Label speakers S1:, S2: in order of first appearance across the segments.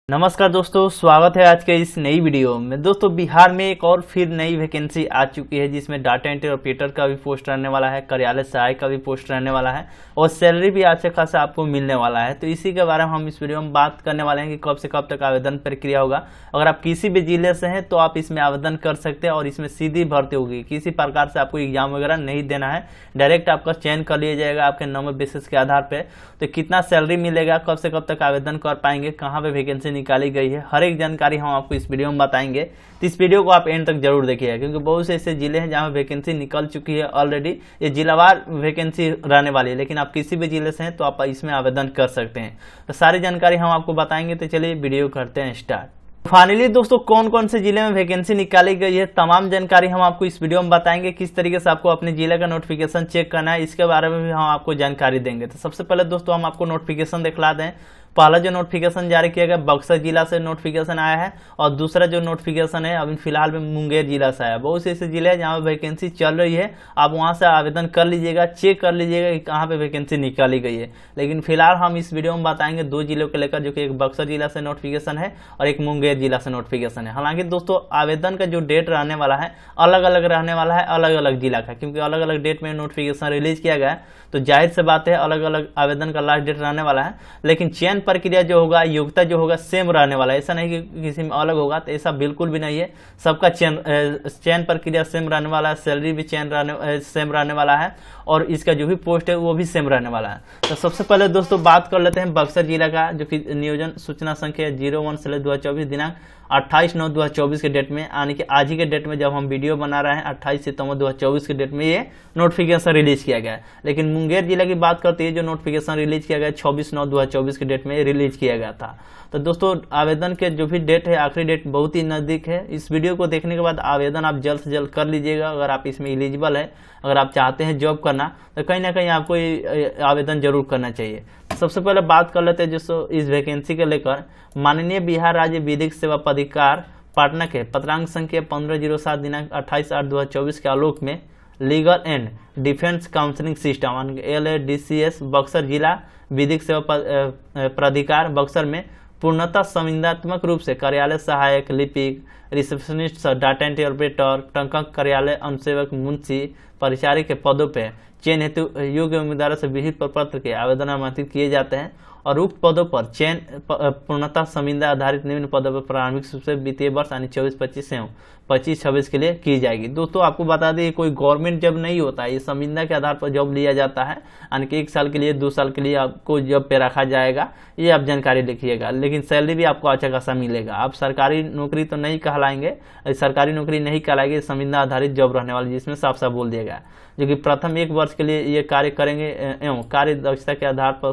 S1: नमस्कार दोस्तों, स्वागत है आज के इस नई वीडियो में। दोस्तों, बिहार में एक और फिर नई वैकेंसी आ चुकी है जिसमें डाटा एंट्री ऑपरेटर का भी पोस्ट रहने वाला है, कार्यालय सहायक का भी पोस्ट रहने वाला है और सैलरी भी अच्छा खासा आपको मिलने वाला है। तो इसी के बारे में हम इस वीडियो में बात करने वाले हैं कि कब से कब तक आवेदन प्रक्रिया होगा। अगर आप किसी भी जिले से हैं तो आप इसमें आवेदन कर सकते हैं और इसमें सीधी भर्ती होगी। किसी प्रकार से आपको एग्जाम वगैरह नहीं देना है, डायरेक्ट आपका चयन कर लिया जाएगा आपके नंबर बेसिस के आधार पर। तो कितना सैलरी मिलेगा, कब से कब तक आवेदन कर पाएंगे, कहाँ पे वैकेंसी निकाली गई है, हर एक जानकारी हम आपको इस वीडियो में बताएंगे। तो इस वीडियो को आप एंड तक जरूर देखिएगा क्योंकि बहुत से ऐसे जिले हैं जहां वैकेंसी निकल चुकी है ऑलरेडी। ये जिलावार वैकेंसी रहने वाली है, लेकिन आप किसी भी जिले से हैं तो आप इसमें आवेदन कर सकते हैं। तो सारी जानकारी हम आपको बताएंगे। तो चलिए वीडियो करते हैं स्टार्ट। फाइनली दोस्तों, कौन कौन से जिले में वैकेंसी निकाली गई है, तमाम जानकारी हम आपको इस वीडियो में बताएंगे। किस तरीके से आपको अपने जिले का नोटिफिकेशन चेक करना है, इसके बारे में भी हम आपको जानकारी देंगे। तो सबसे पहले दोस्तों हम आपको नोटिफिकेशन दिखला दें। पहला जो नोटिफिकेशन जारी किया गया बक्सर जिला से नोटिफिकेशन आया है और दूसरा जो नोटिफिकेशन है अभी फिलहाल में मुंगेर जिला से आया है। बहुत से ऐसे जिले हैं जहाँ पे वैकेंसी चल रही है, आप वहाँ से आवेदन कर लीजिएगा, चेक कर लीजिएगा कि कहाँ पे वैकेंसी निकाली गई है। लेकिन फिलहाल हम इस वीडियो में बताएंगे दो जिलों को लेकर, जो कि एक बक्सर जिला से नोटिफिकेशन है और एक मुंगेर जिला से नोटिफिकेशन है। हालांकि दोस्तों आवेदन का जो डेट रहने वाला है अलग अलग रहने वाला है, अलग अलग जिला का, क्योंकि अलग अलग डेट में नोटिफिकेशन रिलीज किया गया है। तो जाहिर से बात है अलग अलग आवेदन का लास्ट डेट रहने वाला है। लेकिन चयन प्रक्रिया जो होगा, योग्यता जो होगा सेम रहने वाला है। ऐसा नहीं कि किसी में अलग होगा, तो ऐसा बिल्कुल भी नहीं है। सबका चयन प्रक्रिया सेम रहने वाला है, सैलरी भी सेम रहने वाला है और इसका जो भी पोस्ट है वो भी सेम रहने वाला है। तो सबसे पहले दोस्तों बात कर लेते हैं बक्सर जिला का, जो कि नियोजन सूचना संख्या 01/2024 दिनांक 28/9/2024 के डेट में, यानी कि आज ही के डेट में जब हम वीडियो बना रहे हैं 28 सितंबर 2024 के डेट में ये नोटिफिकेशन रिलीज किया गया है। लेकिन मुंगेर जिला की बात करते हैं, जो नोटिफिकेशन रिलीज किया गया 26/9/2024 के डेट में रिलीज किया गया था। तो दोस्तों आवेदन के जो भी डेट है, आखिरी डेट बहुत ही नजदीक है। इस वीडियो को देखने के बाद आवेदन आप जल्द से जल्द कर लीजिएगा। अगर आप इसमें एलिजिबल है, अगर आप चाहते हैं जॉब करना, तो कहीं ना कहीं आपको आवेदन जरूर करना चाहिए। सबसे पहले बात कर लेते हैं दोस्तों इस वैकेंसी को लेकर। माननीय बिहार राज्य विधिक सेवा प्राधिकार पटना के पत्रांक संख्या 1507 दिनांक 28/8/2024 के आलोक में legal and defence counselling system LADCS Buxar जिला विधिक सेवा प्राधिकार बक्सर में पूर्णतः संविदात्मक रूप से कार्यालय सहायक, लिपिक, रिसेप्शनिस्ट, डाटा एंट्री ऑपरेटर, टंकक कार्यालय अनुसेवक, मुंशी, परिचारी के पदों पर चयन हेतु योग्य उम्मीदवारों से विहित प्रपत्र के आवेदन आमंत्रित किए जाते हैं और उक्त पदों पर चयन पूर्णतः संविदा आधारित निम्न पदों पर प्रारंभिक रूप से वित्तीय वर्ष यानी 24-25 एवं 25-26 के लिए की जाएगी। दोस्तों आपको बता दें, कोई गवर्नमेंट जॉब नहीं होता है, ये संविदा के आधार पर जॉब लिया जाता है, यानी कि 1 साल के लिए 2 साल के लिए आपको जॉब पे रखा जाएगा। ये आप जानकारी लिखिएगा। लेकिन सैलरी भी आपको अच्छा खासा मिलेगा। आप सरकारी नौकरी तो नहीं कहलाएंगे, सरकारी नौकरी नहीं कहलाएगी, संविदा आधारित जॉब रहने वाली, जिसमें साफ साफ बोल दिया गया जो कि प्रथम 1 वर्ष के लिए ये कार्य करेंगे एवं कार्य दक्षता के आधार पर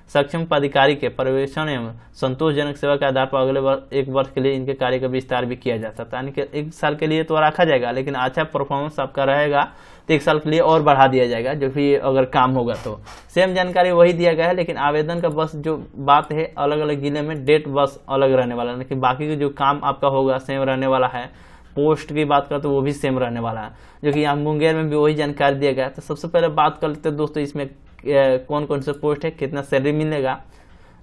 S1: सक्षम पदाधिकारी के पर्यवेक्षण एवं संतोषजनक सेवा के आधार पर अगले 1 वर्ष के लिए इनके कार्य का विस्तार भी किया जा सकता है। यानी कि 1 साल के लिए तो रखा जाएगा, लेकिन अच्छा परफॉर्मेंस आपका रहेगा तो 1 साल के लिए और बढ़ा दिया जाएगा, जो भी अगर काम होगा तो। सेम जानकारी वही दिया गया है, लेकिन आवेदन का बस जो बात है अलग अलग जिले में डेट बस अलग रहने वाला है, लेकिन बाकी के जो काम आपका होगा सेम रहने वाला है। पोस्ट की बात करते तो वो भी सेम रहने वाला है, जो कि यहाँ मुंगेर में भी वही जानकारी दिया गया है। तो सबसे पहले बात कर लेते हैं दोस्तों इसमें कौन कौन से पोस्ट है, कितना सैलरी मिलेगा।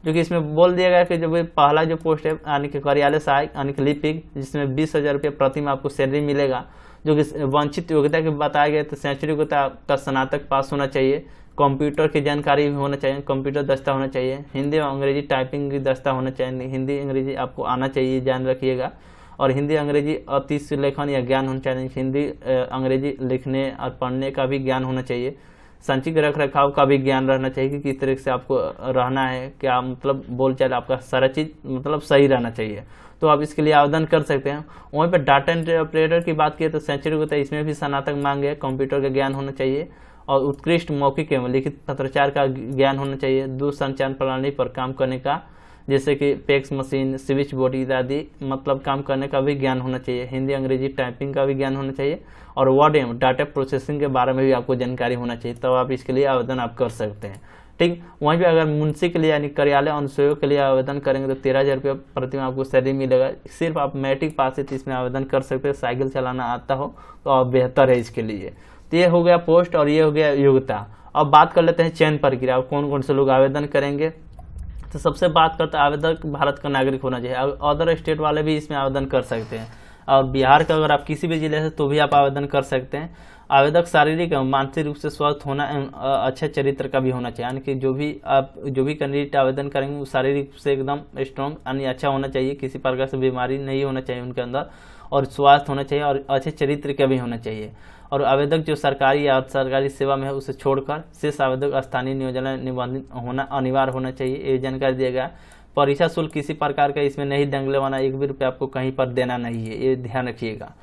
S1: जो कि इसमें बोल दिया गया कि जो पहला जो पोस्ट है यानी कि कार्यालय सहायक यानी कि लिपिक, जिसमें 20,000 रुपये प्रति माह आपको सैलरी मिलेगा। जो कि वांछित योग्यता की बताया गया तो शैक्षणिक योग्यता का स्नातक पास होना चाहिए, कंप्यूटर की जानकारी होना चाहिए, कंप्यूटर दस्ता होना चाहिए, हिंदी और अंग्रेजी टाइपिंग की दस्ता होना चाहिए, हिंदी अंग्रेजी आपको आना चाहिए, ध्यान रखिएगा। और हिंदी अंग्रेजी अति लेखन या ज्ञान होना चाहिए, हिंदी अंग्रेजी लिखने और पढ़ने का भी ज्ञान होना चाहिए, संचित रख रखाव का भी ज्ञान रहना चाहिए कि किस तरह से आपको रहना है, क्या मतलब बोलचाल आपका सारा चीज मतलब सही रहना चाहिए। तो आप इसके लिए आवेदन कर सकते हैं। वहीं पर डाटा एंट्री ऑपरेटर की बात की तो शैक्षणिक होता है, इसमें भी स्नातक मांगे है, कंप्यूटर का ज्ञान होना चाहिए और उत्कृष्ट मौखिक एवं लिखित पत्राचार का ज्ञान होना चाहिए, दूरसंचार प्रणाली पर काम करने का जैसे कि फैक्स मशीन, स्विच बोर्ड इत्यादि मतलब काम करने का भी ज्ञान होना चाहिए, हिंदी अंग्रेजी टाइपिंग का भी ज्ञान होना चाहिए और वर्ड एवं डाटा प्रोसेसिंग के बारे में भी आपको जानकारी होना चाहिए। तब आप इसके लिए आवेदन आप कर सकते हैं। ठीक, वहीं पे अगर मुंशी के लिए यानी कार्यालय अनुसेवक के लिए आवेदन करेंगे तो 13,000 रुपये प्रति माह आपको सैलरी मिलेगा। सिर्फ आप मैट्रिक पास है तो इसमें आवेदन कर सकते हैं, साइकिल चलाना आता हो तो आप बेहतर है इसके लिए। तो ये हो गया पोस्ट और ये हो गया योग्यता। अब बात कर लेते हैं चयन प्रक्रिया, कौन कौन से लोग आवेदन करेंगे। तो सबसे बात करते हैं आवेदक भारत का नागरिक होना चाहिए। अदर स्टेट वाले भी इसमें आवेदन कर सकते हैं, और बिहार का अगर आप किसी भी जिले से तो भी आप आवेदन कर सकते हैं। आवेदक शारीरिक एवं मानसिक रूप से स्वस्थ होना एवं अच्छे चरित्र का भी होना चाहिए, यानी कि जो भी कैंडिडेट आवेदन करेंगे वो शारीरिक रूप से एकदम स्ट्रॉन्ग यानी अच्छा होना चाहिए, किसी प्रकार से बीमारी नहीं होना चाहिए उनके अंदर, और स्वास्थ्य होना चाहिए और अच्छे चरित्र का भी होना चाहिए। और आवेदक जो सरकारी या सरकारी सेवा में है उसे छोड़कर शेष आवेदक स्थानीय नियोजन निबंधित होना अनिवार्य होना चाहिए, ये जानकारी दिया गया। परीक्षा शुल्क किसी प्रकार का इसमें नहीं डंगलेवाना, 1 भी रुपये आपको कहीं पर देना नहीं है, ये ध्यान रखिएगा।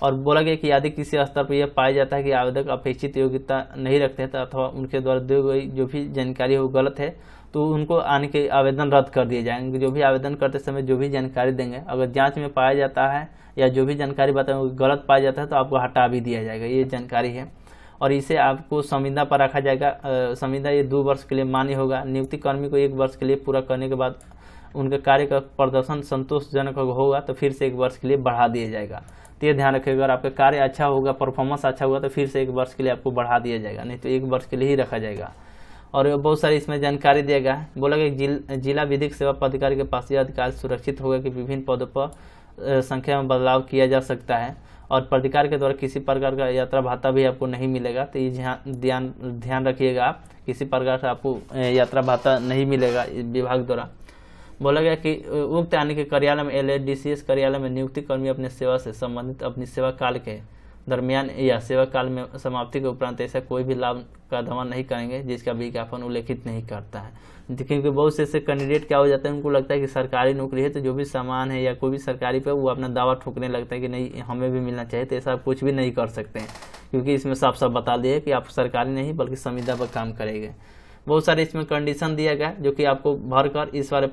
S1: और बोला गया कि यदि किसी स्तर पर यह पाया जाता है कि आवेदक अपेक्षित योग्यता नहीं रखते हैं अथवा उनके द्वारा दी गई जो भी जानकारी है वो गलत है, तो उनको आने के आवेदन रद्द कर दिए जाएंगे। जो भी आवेदन करते समय जो भी जानकारी देंगे, अगर जांच में पाया जाता है या जो भी जानकारी बताएंगे वो गलत पाया जाता है तो आपको हटा भी दिया जाएगा, ये जानकारी है। और इसे आपको संविदा पर रखा जाएगा। संविदा ये 2 वर्ष के लिए मान्य होगा। नियुक्ति कर्मी को 1 वर्ष के लिए पूरा करने के बाद उनके कार्य का प्रदर्शन संतोषजनक होगा तो फिर से 1 वर्ष के लिए बढ़ा दिया जाएगा। तो ये ध्यान रखिएगा, अगर आपका कार्य अच्छा होगा, परफॉर्मेंस अच्छा होगा तो फिर से 1 वर्ष के लिए आपको बढ़ा दिया जाएगा, नहीं तो 1 वर्ष के लिए ही रखा जाएगा। और बहुत सारी इसमें जानकारी दिया गया है। बोला गया जिला विधिक सेवा पदाधिकारी के पास यह अधिकार सुरक्षित होगा कि विभिन्न पदों पर संख्या में बदलाव किया जा सकता है, और प्राधिकार के द्वारा किसी प्रकार का यात्रा भत्ता भी आपको नहीं मिलेगा। तो ये ध्यान रखिएगा, आप किसी प्रकार से आपको यात्रा भत्ता नहीं मिलेगा विभाग द्वारा। बोला गया कि उक्त यानी कि कार्यालय में LADCS कार्यालय में नियुक्ति कर्मी अपने सेवा से संबंधित अपनी सेवा काल के दरमियान या सेवा काल में समाप्ति के उपरांत ऐसा कोई भी लाभ का दावा नहीं करेंगे जिसका विज्ञापन उल्लेखित नहीं करता है। क्योंकि बहुत से ऐसे कैंडिडेट क्या हो जाता है, उनको लगता है कि सरकारी नौकरी है तो जो भी सामान है या कोई भी सरकारी पे वो अपना दावा ठोकने लगता है कि नहीं हमें भी मिलना चाहिए। तो ऐसा आप कुछ भी नहीं कर सकते हैं, क्योंकि इसमें साफ साफ बता दिए कि आप सरकारी नहीं बल्कि संविदा पर काम करेंगे। बहुत सारे इसमें कंडीशन दिया गया जो कि आपको भरकर इस वाले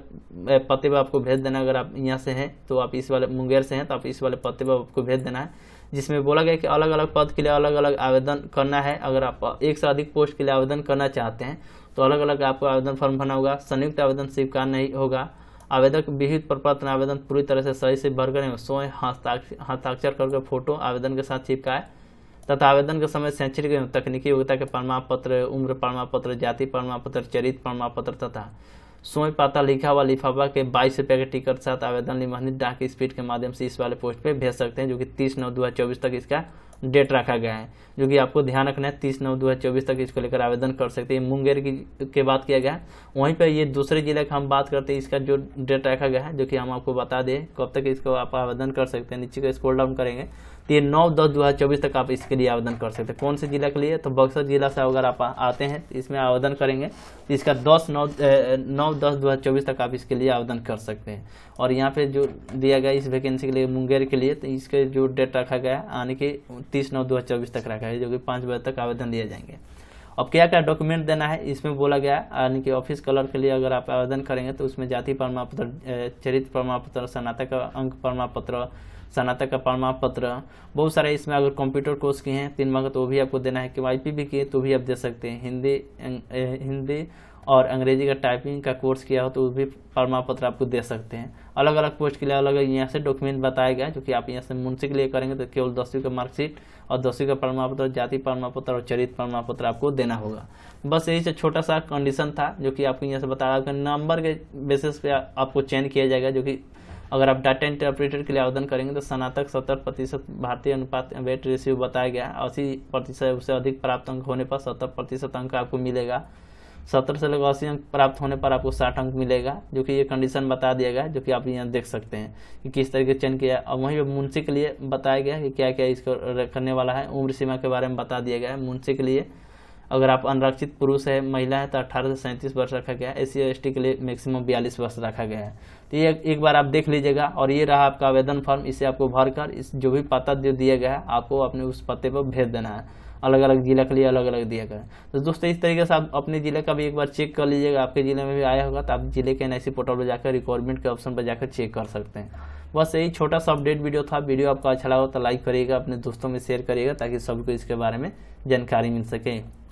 S1: पते पर आपको भेज देना। अगर आप यहाँ से हैं तो आप इस वाले मुंगेर से हैं तो आप इस वाले पते पर आपको भेज देना है, जिसमें बोला गया कि अलग अलग पद के लिए अलग अलग आवेदन करना है। अगर आप 1 से अधिक पोस्ट के लिए आवेदन करना चाहते हैं तो अलग अलग आपको आवेदन फॉर्म भरना होगा। संयुक्त आवेदन स्वीकार नहीं होगा। आवेदक विहित प्रपत्र आवेदन पूरी तरह से सही से भरकर स्वयं हस्ताक्षर करके फोटो आवेदन के साथ चिपकाए तथा आवेदन के समय शैक्षणिक एवं तकनीकी योग्यता के प्रमाण पत्र, उम्र प्रमाण पत्र, जाति प्रमाण पत्र, चरित्र प्रमाण पत्र तथा स्वयं पता लिखा हुआ लिफाफा के 22 रुपये के टिकट साथ आवेदन निबंधित डाक स्पीड के माध्यम से इस वाले पोस्ट पे भेज सकते हैं, जो कि 30/9/2024 तक इसका डेट रखा गया है, जो कि आपको ध्यान रखना है। 30/9/2024 तक इसको लेकर आवेदन कर सकते हैं। मुंगेर की बात किया गया है। वहीं पर ये दूसरे जिले का हम बात करते हैं, इसका जो डेट रखा गया है जो कि हम आपको बता दें कब तक इसको आप आवेदन कर सकते हैं। नीचे को स्क्रॉल डाउन करेंगे तो ये 9/10/2024 तक आप इसके लिए आवेदन कर सकते हैं। कौन से जिला के लिए? तो बक्सर जिला से अगर आप आते हैं तो इसमें आवेदन करेंगे तो इसका 9/10/2024 तक आप इसके लिए आवेदन कर सकते हैं। और यहाँ पे जो दिया गया इस वैकेंसी के लिए मुंगेर के लिए, तो इसके जो डेट रखा गया है आने के 30/9/2024 तक रखा है, जो कि 5 बजे तक आवेदन दिए जाएंगे। अब क्या क्या डॉक्यूमेंट देना है इसमें बोला गया है, यानी कि ऑफिस कलर के लिए अगर आप आवेदन करेंगे तो उसमें जाति प्रमाण पत्र, चरित्र प्रमाण पत्र, स्नातक का अंक प्रमाण पत्र, स्नातक का प्रमाण पत्र, बहुत सारे इसमें अगर कंप्यूटर कोर्स किए हैं 3 माह तो भी आपको देना है। कि IPP किए तो भी आप दे सकते हैं। हिंदी और अंग्रेजी का टाइपिंग का कोर्स किया हो तो भी प्रमाण पत्र आपको दे सकते हैं। अलग अलग पोस्ट के लिए अलग अलग यहाँ से डॉक्यूमेंट बताया गया, जो कि आप यहाँ से मुंशी के लिए करेंगे तो केवल 10वीं का मार्कशीट और 10वीं का प्रमाण पत्र, जाति प्रमाण पत्र और चरित्र प्रमाण पत्र आपको देना होगा। बस यही से छोटा सा कंडीशन था जो कि आपको यहाँ से बता रहा। नंबर के बेसिस पे आपको चयन किया जाएगा, जो कि अगर आप डाटा इंटरप्रेटर के लिए आवेदन करेंगे तो स्नातक 70% भारतीय अनुपात वेट रेशियो बताया गया। 80% उससे अधिक प्राप्त अंक होने पर 70% अंक आपको मिलेगा। 70 से लेकर 80 अंक प्राप्त होने पर आपको 60 अंक मिलेगा, जो कि ये कंडीशन बता दिया गया, जो कि आप यहाँ देख सकते हैं कि किस तरीके से चयन किया। और वहीं पर मुंशी के लिए बताया गया कि क्या क्या इसको करने वाला है। उम्र सीमा के बारे में बता दिया गया है। मुंशी के लिए अगर आप अनरक्षित पुरुष है, महिला है तो 18 से 37 वर्ष रखा गया है। SC/ST के लिए मैक्सिमम 42 वर्ष रखा गया है। तो ये एक बार आप देख लीजिएगा। और ये रहा आपका आवेदन फॉर्म, इसे आपको भरकर इस जो भी पता जो दिया गया है आपको अपने उस पते पर भेज देना है। अलग अलग जिला के लिए अलग अलग दिया गया है। तो दोस्तों इस तरीके से आप अपने जिले का भी एक बार चेक कर लीजिएगा। आपके जिले में भी आया होगा तो आप जिले के NIC पोर्टल पर जाकर रिक्वायरमेंट के ऑप्शन पर जाकर चेक कर सकते हैं। बस यही छोटा सा अपडेट वीडियो था। वीडियो आपको अच्छा लगा तो लाइक करिएगा, अपने दोस्तों में शेयर करिएगा ताकि सबको इसके बारे में जानकारी मिल सके।